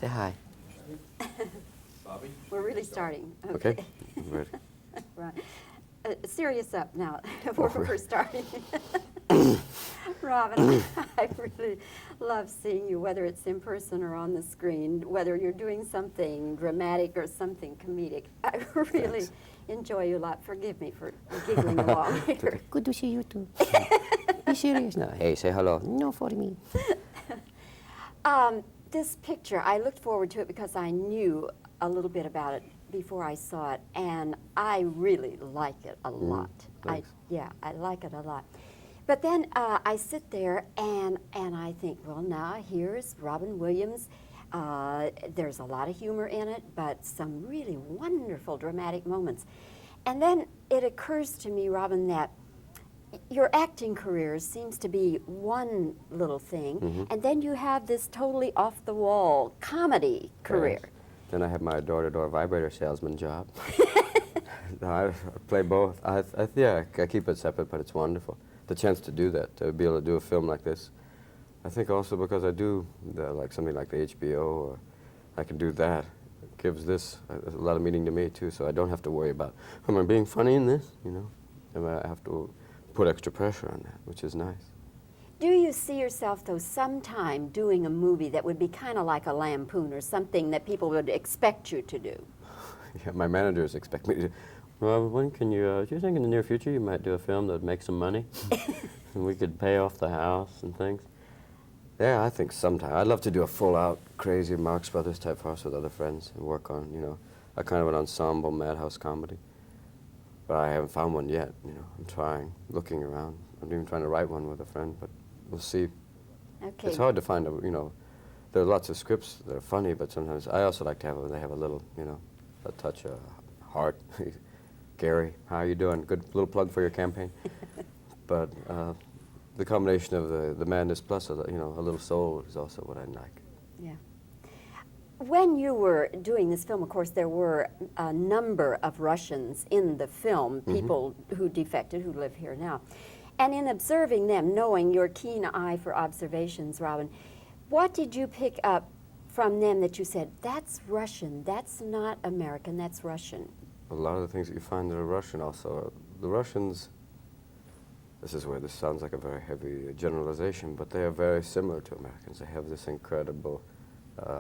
Say hi. Bobbie? We're really starting. Okay. Ready. Right. Serious up now. Oh, We're really? starting. Robin, I really love seeing you, whether it's in person or on the screen, whether you're doing something dramatic or something comedic. I really enjoy you a lot. Forgive me for giggling along here. Good to see you too. Be serious now. Hey, say hello. No, for me. This picture, I looked forward to it because I knew a little bit about it before I saw it, and I really like it a lot. Thanks. I like it a lot. But then I sit there and I think, well, now here's Robin Williams. There's a lot of humor in it, but some really wonderful dramatic moments. And then it occurs to me, Robin, that your acting career seems to be one little thing, and then you have this totally off-the-wall comedy career. Yes. Then I have my door-to-door vibrator salesman job. No, I play both. I keep it separate, but it's wonderful. The chance to do that, to be able to do a film like this. I think also because I do like something like the HBO, or I can do that. It gives this a lot of meaning to me too, so I don't have to worry about, am I being funny in this, you know? And I have to put extra pressure on that, which is nice. Do you see yourself, though, sometime doing a movie that would be kind of like a Lampoon or something that people would expect you to do? Yeah, my managers expect me to. Well, when can you, do you think in the near future you might do a film that would make some money? And we could pay off the house and things? Yeah, I think sometime. I'd love to do a full-out, crazy Marx Brothers type farce with other friends and work on, you know, a kind of an ensemble madhouse comedy. But I haven't found one yet, you know. I'm trying, looking around. I'm even trying to write one with a friend, but we'll see. Okay. It's hard to find, you know, there are lots of scripts that are funny, but sometimes I also like to have, they have a little, you know, a touch of heart. Gary, how are you doing? Good little plug for your campaign. But the combination of the madness plus, you know, a little soul is also what I like. Yeah. When you were doing this film, of course, there were a number of Russians in the film, people who defected, who live here now. And in observing them, knowing your keen eye for observations, Robin, what did you pick up from them that you said, that's Russian, that's not American, that's Russian? A lot of the things that you find that are Russian also, the Russians, this is where this sounds like a very heavy generalization, but they are very similar to Americans. They have this incredible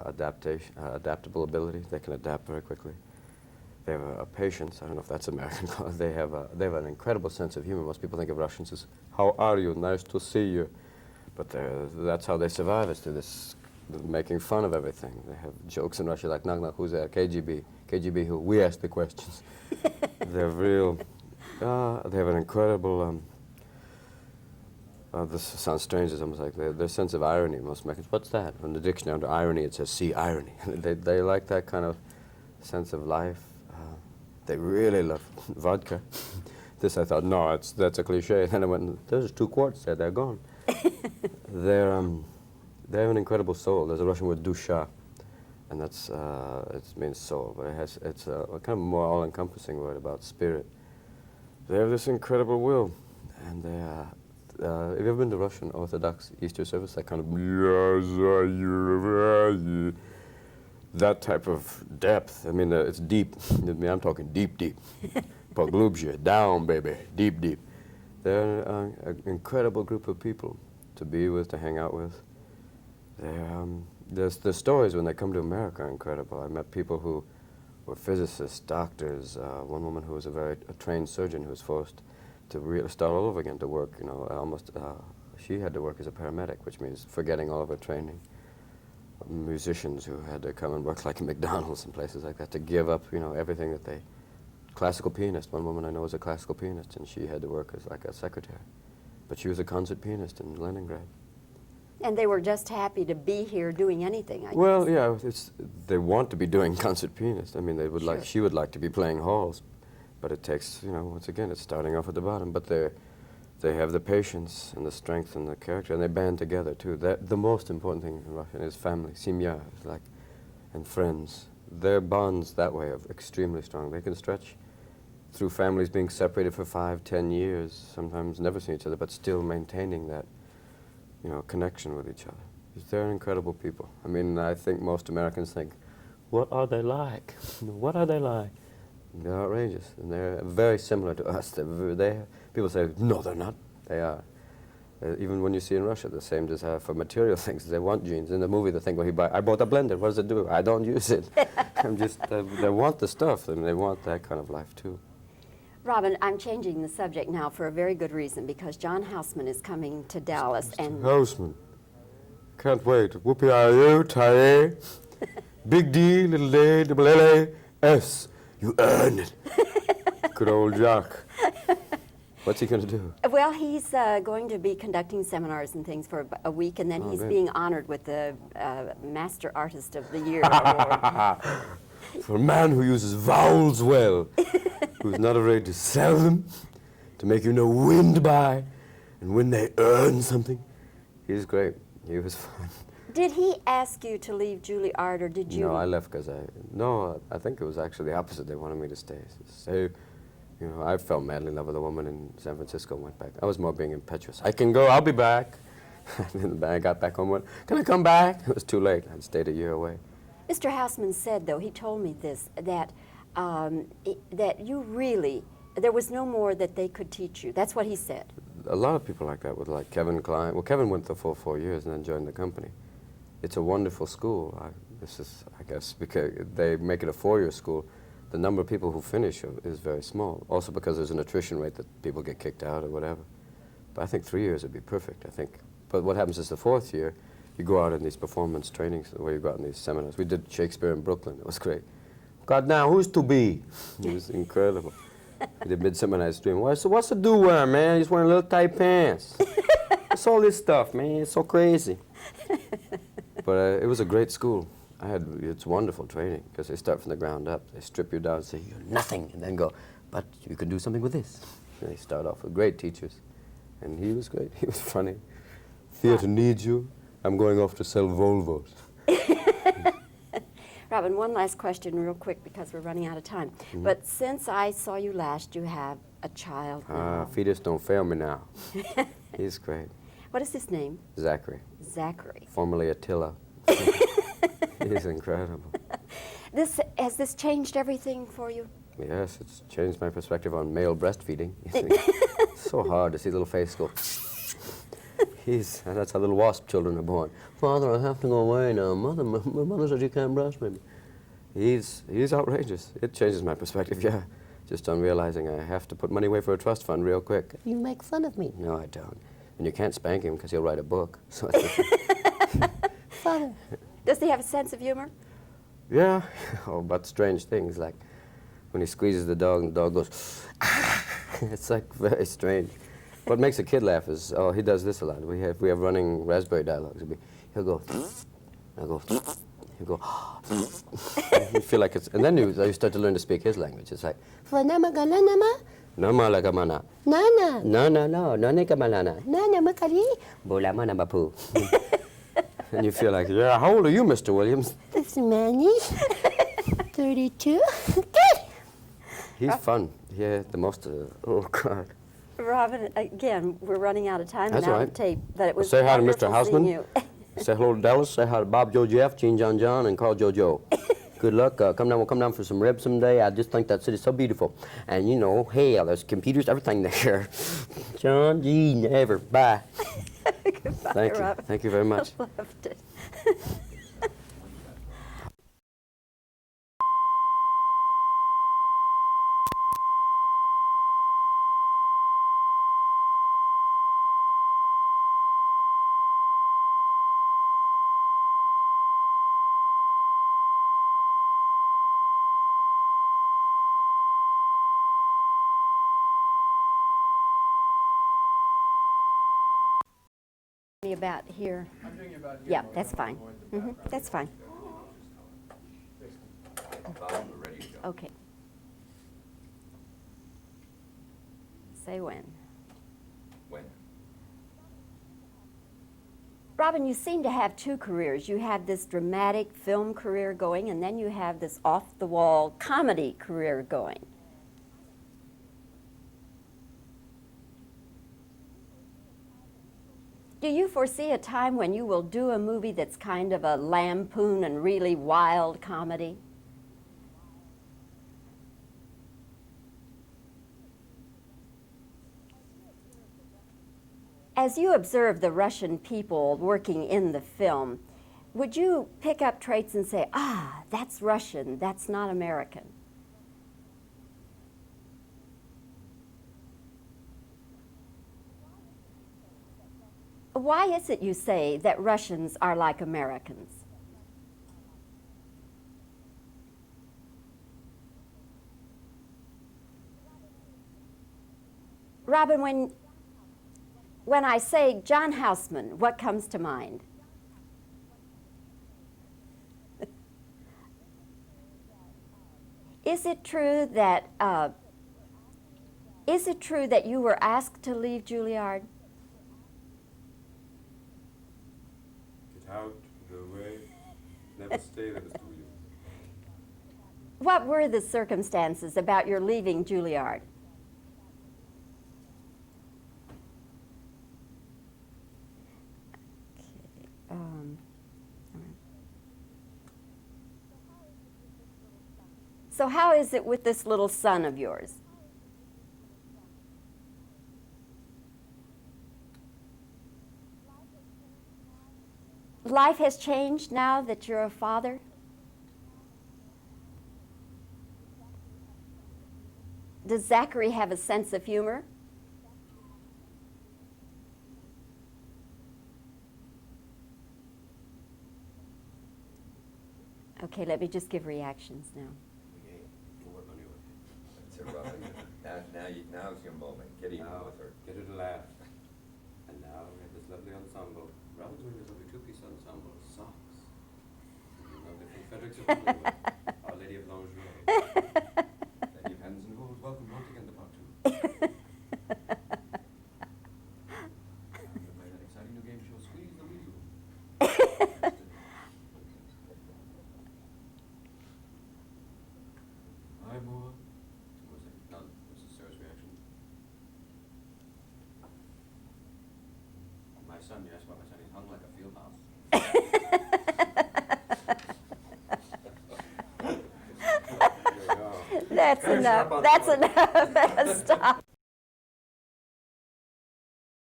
adaptable ability. They can adapt very quickly. They have a patience. I don't know if that's American. They have an incredible sense of humor. Most people think of Russians as, how are you? Nice to see you. But that's how they survive, is through this making fun of everything. They have jokes in Russia like, knock, knock, who's there? KGB. KGB who? We ask the questions. They're real, they have an incredible, this sounds strange, it's almost like their sense of irony, most Americans. What's that? In the dictionary under irony it says, see irony. They like that kind of sense of life. They really love vodka. This I thought, no, that's a cliche. Then I went, there's 2 quarts there, they're gone. They have an incredible soul. There's a Russian word, dusha, and that's, it means soul, but it's a kind of more all-encompassing word about spirit. They have this incredible will, and they have you ever been to Russian Orthodox Easter service? That kind of, that type of depth. I mean, it's deep. I mean, I'm talking deep, deep. Poglubzhe, down, baby, deep, deep. They're an incredible group of people to be with, to hang out with. The stories when they come to America are incredible. I met people who were physicists, doctors, one woman who was a trained surgeon who was forced to really start all over again to work, you know, she had to work as a paramedic, which means forgetting all of her training. Musicians who had to come and work like at McDonald's and places like that to give up, you know, everything that they, classical pianist, one woman I know was a classical pianist and she had to work as like a secretary. But she was a concert pianist in Leningrad. And they were just happy to be here doing anything, I guess. Well, yeah, they want to be doing concert pianist. I mean, they would like, she would like to be playing halls. But it takes, you know, once again, it's starting off at the bottom. But they have the patience and the strength and the character, and they band together too. The most important thing in Russian is family, семья, like, and friends. Their bonds that way are extremely strong. They can stretch through families being separated for 5, 10 years, sometimes never seeing each other, but still maintaining that, you know, connection with each other. They're incredible people. I mean, I think most Americans think, what are they like? What are they like? And they're outrageous, and they're very similar to us. People say, no, they're not. They are. Even when you see in Russia, the same desire for material things. They want genes. In the movie, they think, well, I bought a blender. What does it do? I don't use it. They want the stuff, and they want that kind of life, too. Robin, I'm changing the subject now for a very good reason, because John Houseman is coming to Dallas. Mr. And Houseman. Can't wait. Whoopie are you, Ty? Big D, little A, double L, A, S. You earned it. Good old Jock. What's he going to do? well, he's going to be conducting seminars and things for a week, and then he's great. being honored with the Master Artist of the Year award. For a man who uses vowels well, who's not afraid to sell them, to make you know when to buy, and when they earn something. He's great. He was fun. Did he ask you to leave Juilliard, or did you? No, I left because I think it was actually the opposite. They wanted me to stay. So, you know, I fell madly in love with a woman in San Francisco and went back. I was more being impetuous. I can go, I'll be back. And then I got back home and went, can I come back? It was too late. I'd stayed a year away. Mr. Houseman said, though, he told me this, that that you really, there was no more that they could teach you. That's what he said. A lot of people like that with like Kevin Kline. Well, Kevin went the full 4 years and then joined the company. It's a wonderful school. I guess, because they make it a 4-year school. The number of people who finish is very small. Also because there's an attrition rate that people get kicked out or whatever. But I think 3 years would be perfect, I think. But what happens is the 4th year, you go out in these performance trainings, where you go out in these seminars. We did Shakespeare in Brooklyn. It was great. God, now, who's to be? It was incredible. We did Midsummer Night's Dream. What's the do-wearing, man? He's wearing little tight pants. What's all this stuff, man? It's so crazy. But it was a great school. It's wonderful training, because they start from the ground up. They strip you down and say, you're nothing, and then go, but you can do something with this. And they start off with great teachers. And he was great. He was funny. Theater needs you. I'm going off to sell Volvos. Robin, one last question real quick, because we're running out of time. Mm-hmm. But since I saw you last, you have a child now. Fetus don't fail me now. He's great. What is his name? Zachary. Zachary. Formerly Attila. He's incredible. Has this changed everything for you? Yes, it's changed my perspective on male breastfeeding. It's so hard to see little face go. And that's how little wasp children are born. Father, I have to go away now. Mother, my mother said you can't breastfeed me. He's outrageous. It changes my perspective, yeah. Just on realizing I have to put money away for a trust fund real quick. You make fun of me. No, I don't. And you can't spank him because he'll write a book. So Father. Does he have a sense of humor? Yeah. Oh, about strange things, like when he squeezes the dog and the dog goes, ah! It's like very strange. What makes a kid laugh is, he does this a lot. We have running raspberry dialogues. He'll go, I'll go, he'll go, you feel like it's, and then you start to learn to speak his language. It's like, Nama lagamana. Nana. No, nane kamalana. Nana makali. Bulamana bapu. And you feel like, yeah, how old are you, Mr. Williams? This man is 32. Good. He's fun. Yeah, the most, oh, God. Robin, again, we're running out of time That's and out right. of tape, but it was Say hi to wonderful Mr. Houseman. seeing you. Say hello to Dallas. Say hi to Bob, Joe, Jeff, Gene, John, and Carl, Joe. Good luck. We'll come down for some ribs someday. I just think that city's so beautiful. And, you know, hell, there's computers, everything there. John, Gene, ever. Bye. Goodbye, Thank you. Robin. Thank you very much. I loved it. Me about here. I'm doing about here. Yeah, that's fine. That's fine. Ready to go. Okay. Say when. When? Robin, you seem to have two careers. You have this dramatic film career going, and then you have this off-the-wall comedy career going. Do you foresee a time when you will do a movie that's kind of a lampoon and really wild comedy? As you observe the Russian people working in the film, would you pick up traits and say, ah, that's Russian, that's not American? Why is it you say that Russians are like Americans? Robin, when I say John Houseman, what comes to mind? Is it true that you were asked to leave Juilliard? Get out, go away, never stay there, Mr. Williams. What were the circumstances about your leaving Juilliard? So how is it with this little son of yours? Life has changed now that you're a father? Does Zachary have a sense of humor? Okay, let me just give reactions now. That's it, Robin. Now's your moment. Get even with her. Get her to laugh. And now we have this lovely ensemble. Robin's wearing this lovely two-piece ensemble. Socks. Lovely Confederates of Hollywood. Our Lady of Lingerie. Lady of Hands and Hose. Welcome once again to part 2. Play that exciting new game show, Squeeze the Weasel. Hi, Moa. Was it? No, this is Sarah's reaction. My son, you asked about my son, he's hung like a field mouse. That's enough. That's enough. Stop.